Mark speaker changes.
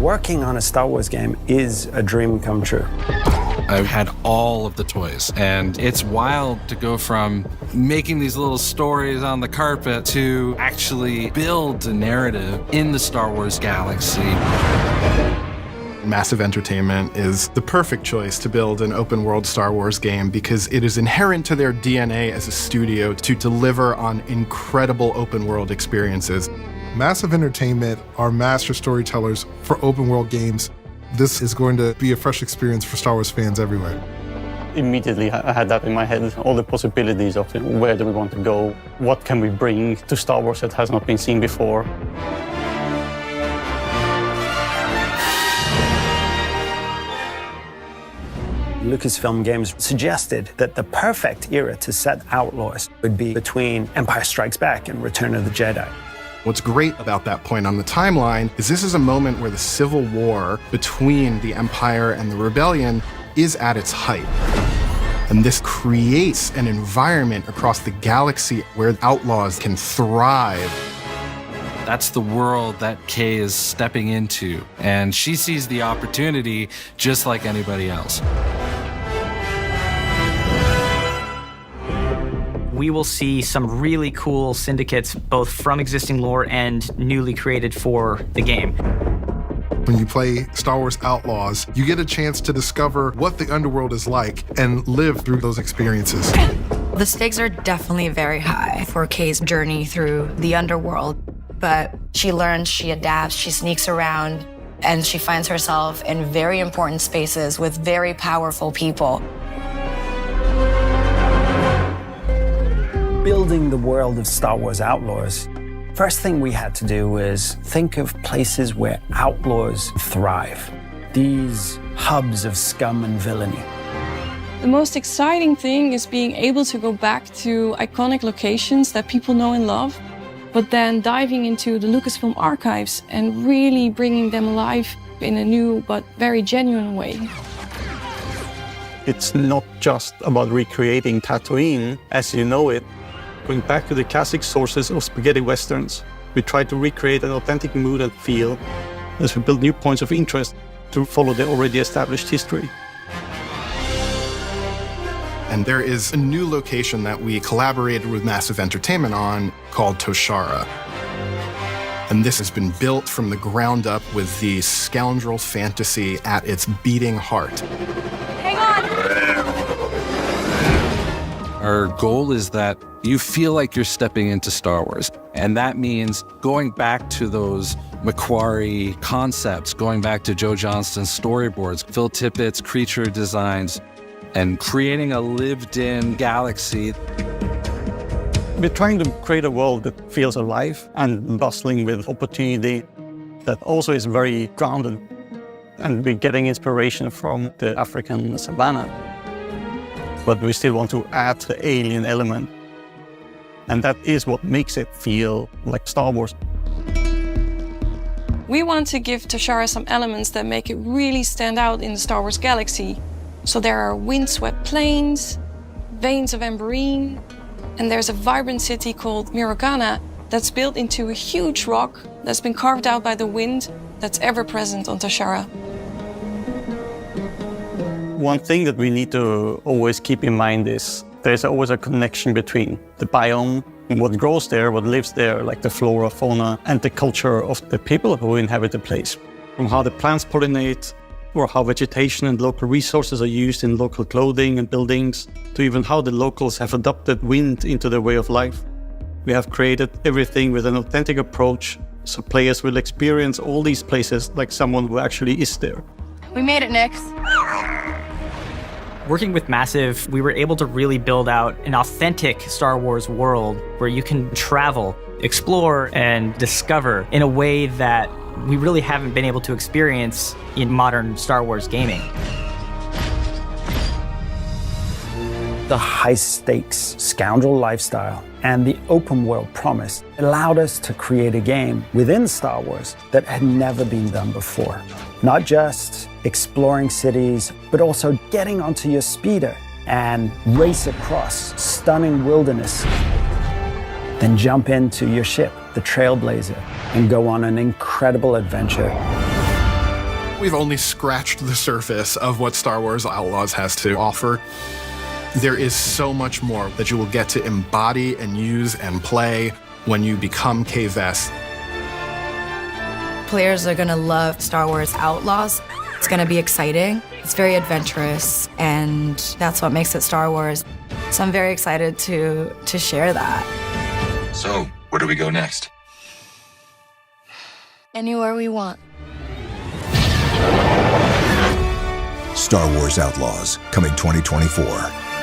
Speaker 1: working on a Star Wars game is a dream come true.
Speaker 2: I've had all of the toys, and it's wild to go from making these little stories on the carpet to actually build a narrative in the Star Wars galaxy.
Speaker 3: Massive Entertainment is the perfect choice to build an open-world Star Wars game because it is inherent to their DNA as a studio to deliver on incredible open-world experiences.
Speaker 4: Massive Entertainment are master storytellers for open-world games. This is going to be a fresh experience for Star Wars fans everywhere.
Speaker 5: Immediately, I had that in my head, all the possibilities of where do we want to go, what can we bring to Star Wars that has not been seen before.
Speaker 1: Lucasfilm Games suggested that the perfect era to set Outlaws would be between Empire Strikes Back and Return of the Jedi.
Speaker 3: What's great about that point on the timeline is this is a moment where the civil war between the Empire and the Rebellion is at its height. And this creates an environment across the galaxy where Outlaws can thrive.
Speaker 2: That's the world that Kay is stepping into, and she sees the opportunity just like anybody else.
Speaker 6: We will see some really cool syndicates, both from existing lore and newly created for the game.
Speaker 4: When you play Star Wars Outlaws, you get a chance to discover what the underworld is like and live through those experiences.
Speaker 7: The stakes are definitely very high for Kay's journey through the underworld, but she learns, she adapts, she sneaks around, and she finds herself in very important spaces with very powerful people.
Speaker 1: Building the world of Star Wars Outlaws, first thing we had to do was think of places where outlaws thrive. These hubs of scum and villainy.
Speaker 8: The most exciting thing is being able to go back to iconic locations that people know and love, but then diving into the Lucasfilm archives and really bringing them alive in a new but very genuine way.
Speaker 5: It's not just about recreating Tatooine as you know it. Going back to the classic sources of spaghetti westerns, we try to recreate an authentic mood and feel as we build new points of interest to follow the already established history.
Speaker 3: And there is a new location that we collaborated with Massive Entertainment on called Toshara. And this has been built from the ground up with the scoundrel fantasy at its beating heart.
Speaker 8: Hang on!
Speaker 2: Our goal is that you feel like you're stepping into Star Wars. And that means going back to those Macquarie concepts, going back to Joe Johnston's storyboards, Phil Tippett's creature designs, and creating a lived-in galaxy.
Speaker 5: We're trying to create a world that feels alive and bustling with opportunity, that also is very grounded. And we're getting inspiration from the African savannah. But we still want to add the alien element. And that is what makes it feel like Star Wars.
Speaker 8: We want to give Toshara some elements that make it really stand out in the Star Wars galaxy. So there are windswept plains, veins of amberine, and there's a vibrant city called Mirogana that's built into a huge rock that's been carved out by the wind that's ever present on Toshara.
Speaker 5: One thing that we need to always keep in mind is there's always a connection between the biome, what grows there, what lives there, like the flora, fauna, and the culture of the people who inhabit the place. From how the plants pollinate, or how vegetation and local resources are used in local clothing and buildings, to even how the locals have adopted wind into their way of life. We have created everything with an authentic approach, so players will experience all these places like someone who actually is there.
Speaker 7: We made it, Nick.
Speaker 6: Working with Massive, we were able to really build out an authentic Star Wars world where you can travel, explore, and discover in a way that we really haven't been able to experience in modern Star Wars gaming.
Speaker 1: The high-stakes scoundrel lifestyle and the open-world promise allowed us to create a game within Star Wars that had never been done before. Not just exploring cities, but also getting onto your speeder and race across stunning wilderness. Then jump into your ship, the Trailblazer, and go on an incredible adventure.
Speaker 3: we've only scratched the surface of what Star Wars Outlaws has to offer. There is so much more that you will get to embody and use and play when you become K-Vest.
Speaker 7: Players are gonna love Star Wars Outlaws. It's gonna be exciting. It's very adventurous, and that's what makes it Star Wars. So I'm very excited to share that.
Speaker 9: So, where do we go next?
Speaker 7: Anywhere we want.
Speaker 10: Star Wars Outlaws, coming 2024.